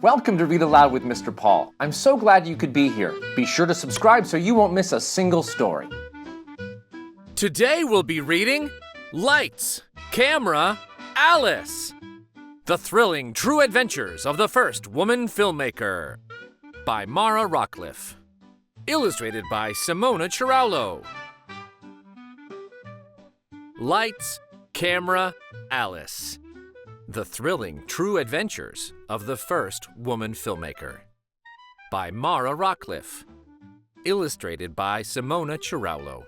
Welcome to Read Aloud with Mr. Paul. I'm so glad you could be here. Be sure to subscribe so you won't miss a single story. Today we'll be reading Lights, Camera, Alice! The Thrilling True Adventures of the First Woman Filmmaker by Mara Rockcliffe. Illustrated by Simona Ciraulo. Lights, Camera, Alice. The Thrilling True Adventures of the First Woman Filmmaker by Mara Rockcliffe. Illustrated by Simona Ciraulo.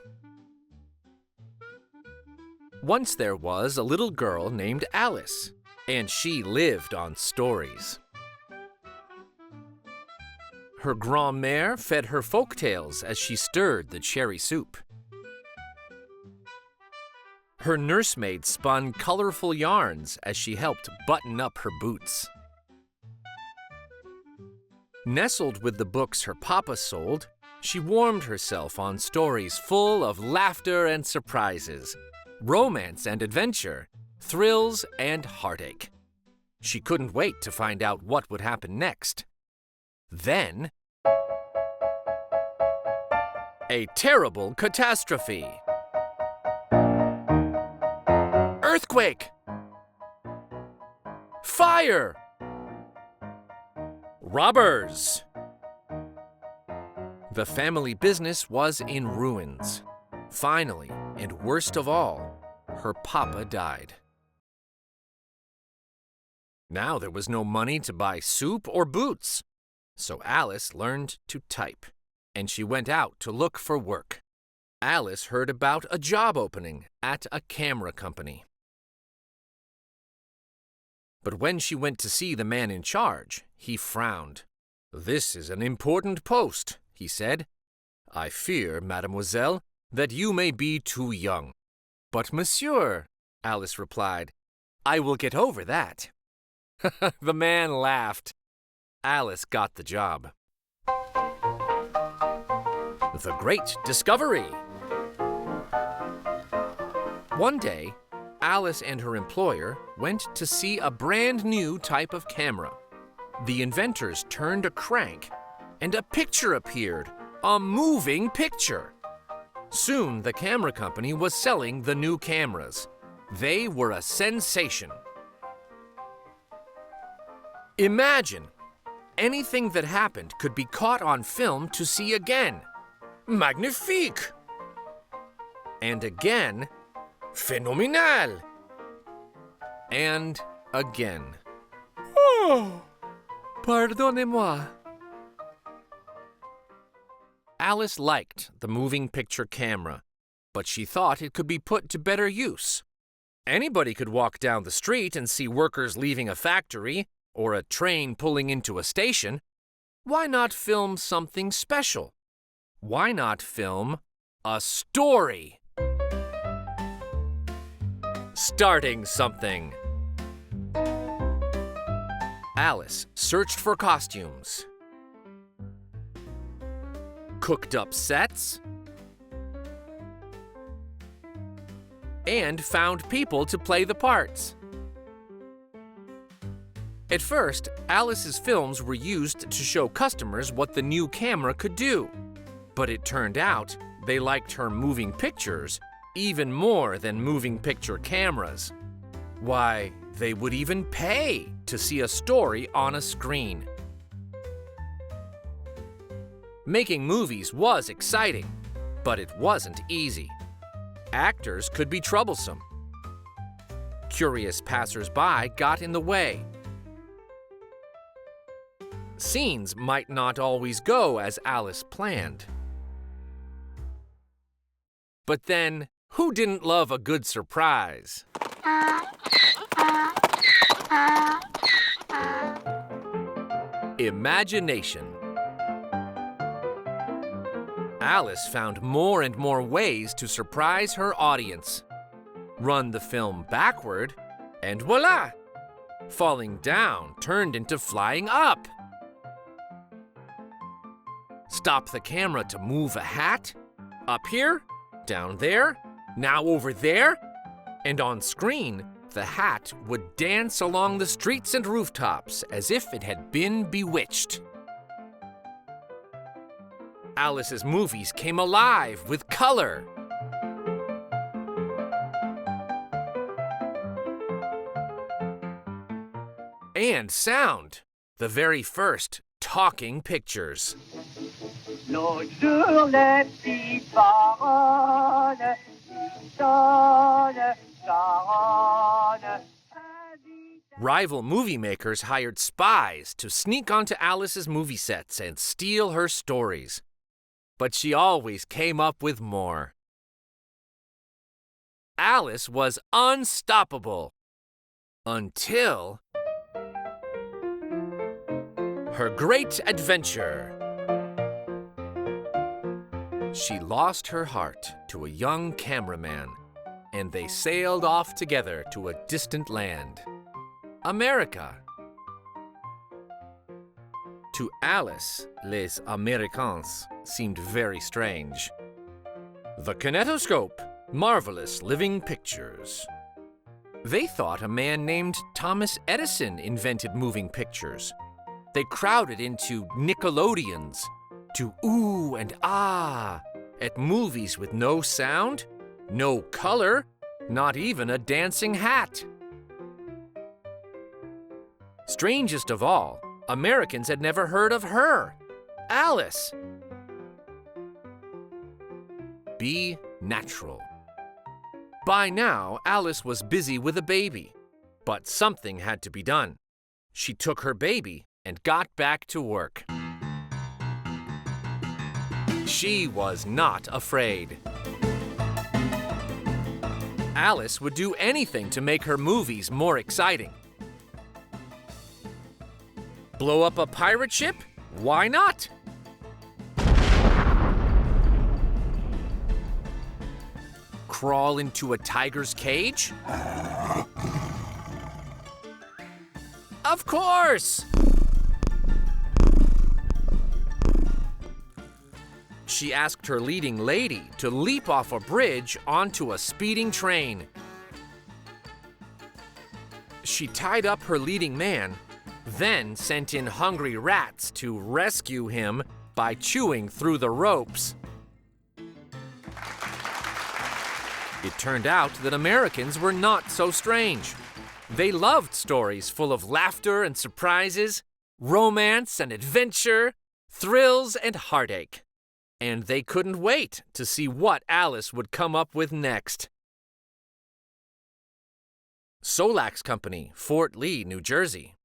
Once there was a little girl named Alice, and she lived on stories. Her grand-mère fed her folktales as she stirred the cherry soup. Her nursemaid spun colorful yarns as she helped button up her boots. Nestled with the books her papa sold, she warmed herself on stories full of laughter and surprises, romance and adventure, thrills and heartache. She couldn't wait to find out what would happen next. Then, a terrible catastrophe. Earthquake! Fire! Robbers! The family business was in ruins. Finally, and worst of all, her papa died. Now there was no money to buy soup or boots, so Alice learned to type, and she went out to look for work. Alice heard about a job opening at a camera company. But when she went to see the man in charge, he frowned. "This is an important post," he said. "I fear, mademoiselle, that you may be too young." "But, monsieur," Alice replied, "I will get over that." The man laughed. Alice got the job. The Great Discovery. One day, Alice and her employer went to see a brand new type of camera. The inventors turned a crank, and a picture appeared, a moving picture. Soon, the camera company was selling the new cameras. They were a sensation. Imagine, anything that happened could be caught on film to see again. Magnifique! And again, phénoménal! And again. Oh, pardonnez-moi. Alice liked the moving picture camera, but she thought it could be put to better use. Anybody could walk down the street and see workers leaving a factory or a train pulling into a station. Why not film something special? Why not film a story? Starting something. Alice searched for costumes, cooked up sets, and found people to play the parts. At first, Alice's films were used to show customers what the new camera could do. But it turned out they liked her moving pictures even more than moving picture cameras. Why, they would even pay to see a story on a screen. Making movies was exciting, but it wasn't easy. Actors could be troublesome. Curious passers-by got in the way. Scenes might not always go as Alice planned. But then, who didn't love a good surprise? Imagination. Alice found more and more ways to surprise her audience. Run the film backward, and voila! Falling down turned into flying up. Stop the camera to move a hat. Up here, down there, now over there. And on screen, the hat would dance along the streets and rooftops as if it had been bewitched. Alice's movies came alive with color. And sound, the very first talking pictures. L'autre jour, les petites paroles, sonne, sonne. Rival movie makers hired spies to sneak onto Alice's movie sets and steal her stories. But she always came up with more. Alice was unstoppable until her great adventure. She lost her heart to a young cameraman, and they sailed off together to a distant land, America. To Alice, Les Américains seemed very strange. The kinetoscope, marvelous living pictures. They thought a man named Thomas Edison invented moving pictures. They crowded into Nickelodeons, to ooh and ah, at movies with no sound, no color, not even a dancing hat. Strangest of all, Americans had never heard of her, Alice. Be natural. By now, Alice was busy with a baby, but something had to be done. She took her baby and got back to work. She was not afraid. Alice would do anything to make her movies more exciting. Blow up a pirate ship? Why not? Crawl into a tiger's cage? Of course! She asked her leading lady to leap off a bridge onto a speeding train. She tied up her leading man, then sent in hungry rats to rescue him by chewing through the ropes. It turned out that Americans were not so strange. They loved stories full of laughter and surprises, romance and adventure, thrills and heartache. And they couldn't wait to see what Alice would come up with next. Solax Company, Fort Lee, New Jersey.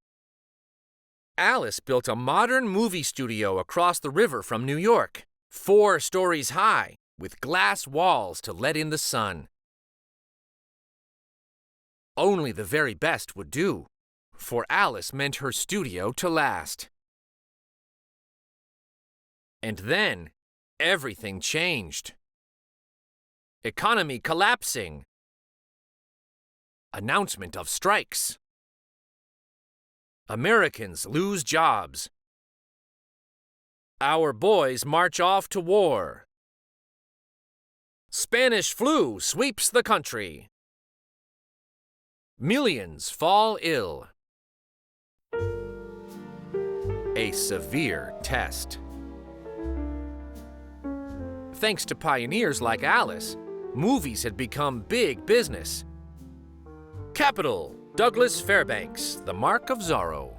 Alice built a modern movie studio across the river from New York, 4 stories high, with glass walls to let in the sun. Only the very best would do, for Alice meant her studio to last. And then, everything changed. Economy collapsing. Announcement of strikes. Americans lose jobs. Our boys march off to war. Spanish flu sweeps the country. Millions fall ill. A severe test. Thanks to pioneers like Alice, movies had become big business. Capital, Douglas Fairbanks, The Mark of Zorro.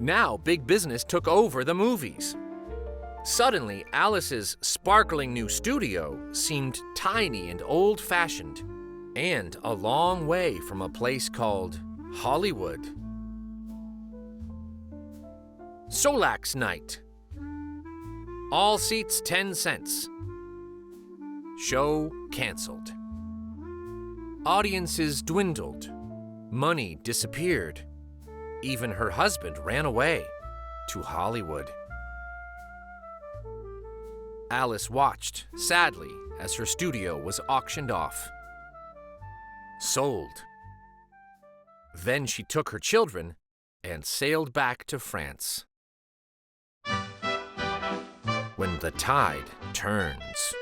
Now big business took over the movies. Suddenly, Alice's sparkling new studio seemed tiny and old-fashioned, and a long way from a place called Hollywood. Solax Night. All seats 10 cents. Show canceled. Audiences dwindled. Money disappeared. Even her husband ran away to Hollywood. Alice watched, sadly, as her studio was auctioned off. Sold. Then she took her children and sailed back to France. When the tide turns.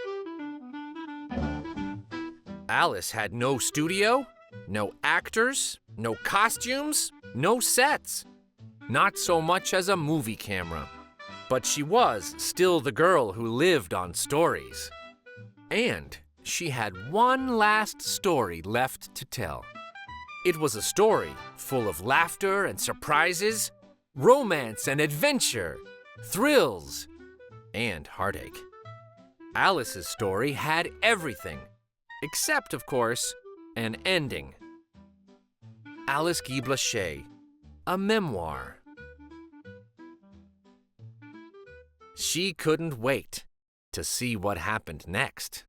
Alice had no studio, No actors, no costumes, no sets. Not so much as a movie camera. But she was still the girl who lived on stories. And she had one last story left to tell. It was a story full of laughter and surprises, romance and adventure, thrills and heartache. Alice's story had everything, except, of course, an ending. Alice Guy Blaché, a memoir. She couldn't wait to see what happened next.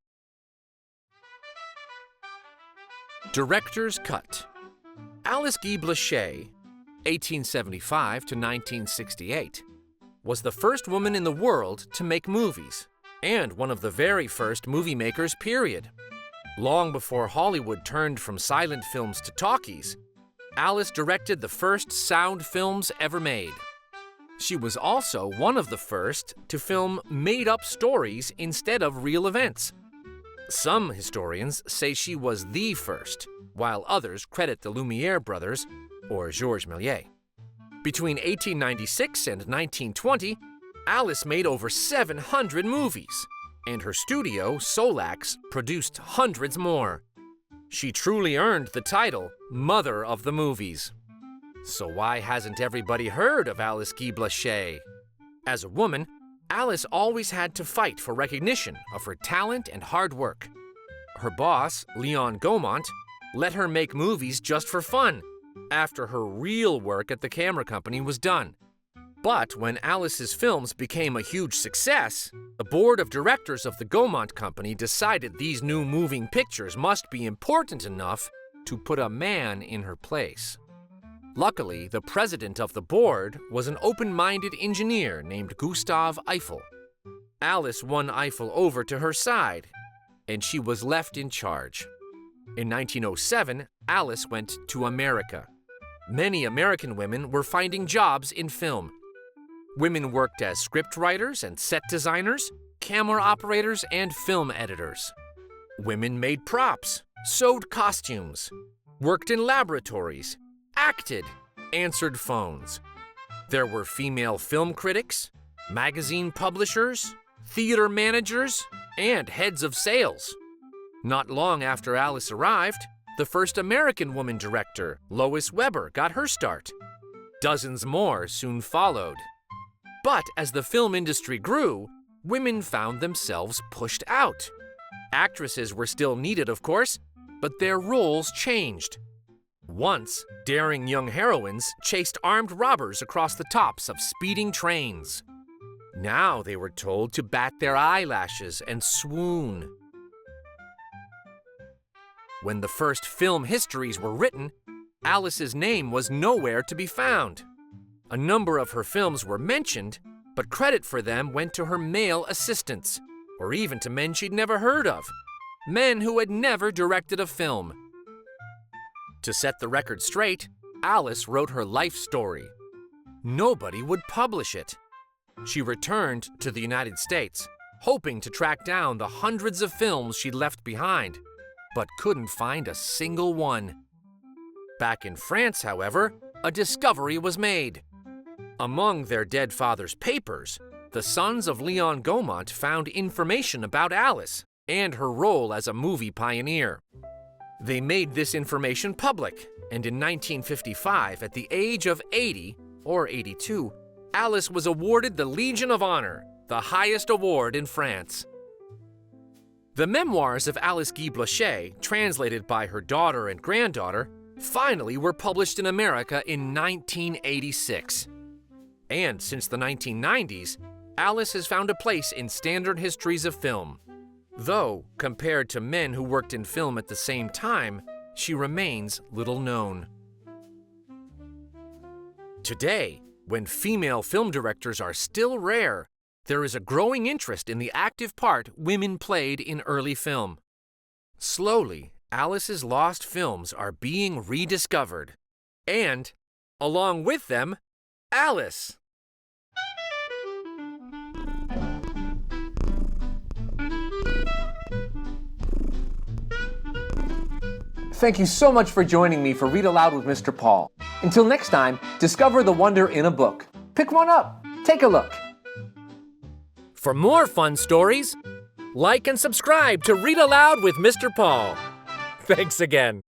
Director's Cut. Alice Guy Blaché, 1875 to 1968, was the first woman in the world to make movies, and one of the very first movie makers, period. Long before Hollywood turned from silent films to talkies, Alice directed the first sound films ever made. She was also one of the first to film made-up stories instead of real events. Some historians say she was the first, while others credit the Lumière brothers or Georges Méliès. Between 1896 and 1920, Alice made over 700 movies, and her studio, Solax, produced hundreds more. She truly earned the title Mother of the Movies. So why hasn't everybody heard of Alice Guy Blaché? As a woman, Alice always had to fight for recognition of her talent and hard work. Her boss, Leon Gaumont, let her make movies just for fun, after her real work at the camera company was done. But when Alice's films became a huge success, the board of directors of the Gaumont Company decided these new moving pictures must be important enough to put a man in her place. Luckily, the president of the board was an open-minded engineer named Gustave Eiffel. Alice won Eiffel over to her side, and she was left in charge. In 1907, Alice went to America. Many American women were finding jobs in film. Women worked as scriptwriters and set designers, camera operators, and film editors. Women made props, sewed costumes, worked in laboratories, acted, answered phones. There were female film critics, magazine publishers, theater managers, and heads of sales. Not long after Alice arrived, the first American woman director, Lois Weber, got her start. Dozens more soon followed. But as the film industry grew, women found themselves pushed out. Actresses were still needed, of course, but their roles changed. Once, daring young heroines chased armed robbers across the tops of speeding trains. Now they were told to bat their eyelashes and swoon. When the first film histories were written, Alice's name was nowhere to be found. A number of her films were mentioned, but credit for them went to her male assistants, or even to men she'd never heard of, men who had never directed a film. To set the record straight, Alice wrote her life story. Nobody would publish it. She returned to the United States, hoping to track down the hundreds of films she'd left behind, but couldn't find a single one. Back in France, however, a discovery was made. Among their dead father's papers, the sons of Leon Gaumont found information about Alice and her role as a movie pioneer. They made this information public, and in 1955, at the age of 80, or 82, Alice was awarded the Legion of Honor, the highest award in France. The memoirs of Alice Guy Blaché, translated by her daughter and granddaughter, finally were published in America in 1986. And since the 1990s, Alice has found a place in standard histories of film. Though, compared to men who worked in film at the same time, she remains little known. Today, when female film directors are still rare, there is a growing interest in the active part women played in early film. Slowly, Alice's lost films are being rediscovered. And, along with them, Alice! thank you so much for joining me for Read Aloud with Mr. Paul. Until next time, discover the wonder in a book. Pick one up. Take a look. For more fun stories, like and subscribe to Read Aloud with Mr. Paul. Thanks again.